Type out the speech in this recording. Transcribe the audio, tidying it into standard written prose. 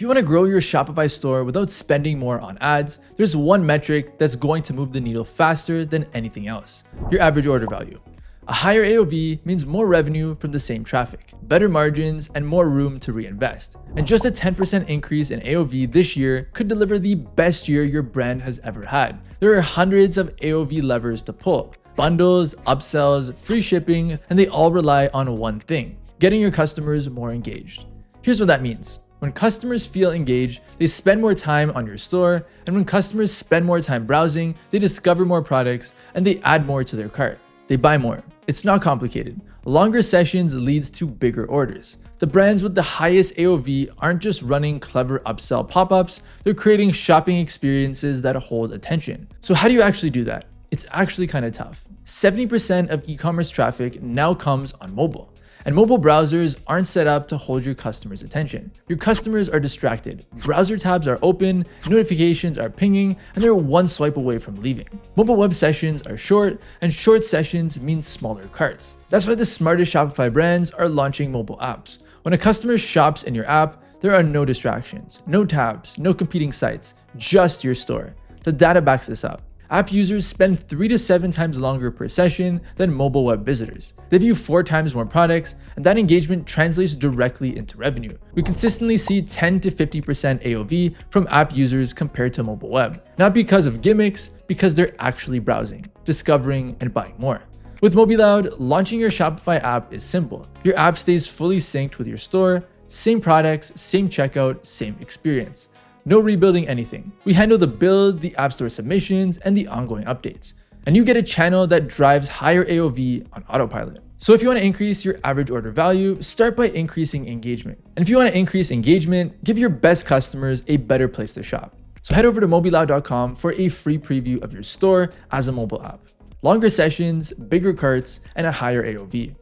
you want to grow your Shopify store without spending more on ads, there's one metric that's going to move the needle faster than anything else: your average order value. A higher AOV means more revenue from the same traffic, better margins, and more room to reinvest. And just a 10% increase in AOV this year could deliver the best year your brand has ever had. There are hundreds of AOV levers to pull: bundles, upsells, free shipping, and they all rely on one thing: getting your customers more engaged. Here's what that means. When customers feel engaged, they spend more time on your store, and when customers spend more time browsing, they discover more products and they add more to their cart. They buy more. It's not complicated. Longer sessions leads to bigger orders. The brands with the highest AOV aren't just running clever upsell pop-ups, they're creating shopping experiences that hold attention. So how do you actually do that? It's actually kind of tough. 70% of e-commerce traffic now comes on mobile. And mobile browsers aren't set up to hold your customers' attention. Your customers are distracted. Browser tabs are open, notifications are pinging, and they're one swipe away from leaving. Mobile web sessions are short, and short sessions mean smaller carts. That's why the smartest Shopify brands are launching mobile apps. When a customer shops in your app, there are no distractions, no tabs, no competing sites, just your store. The data backs this up. App users spend 3 to 7 times longer per session than mobile web visitors. They view 4 times more products, and that engagement translates directly into revenue. We consistently see 10 to 50% AOV from app users compared to mobile web. Not because of gimmicks, because they're actually browsing, discovering, and buying more. With MobiLoud, launching your Shopify app is simple. Your app stays fully synced with your store, same products, same checkout, same experience. No rebuilding anything. We handle the build, the App Store submissions, and the ongoing updates. And you get a channel that drives higher AOV on autopilot. So if you want to increase your average order value, start by increasing engagement. And if you want to increase engagement, give your best customers a better place to shop. So head over to MobiLoud.com for a free preview of your store as a mobile app. Longer sessions, bigger carts, and a higher AOV.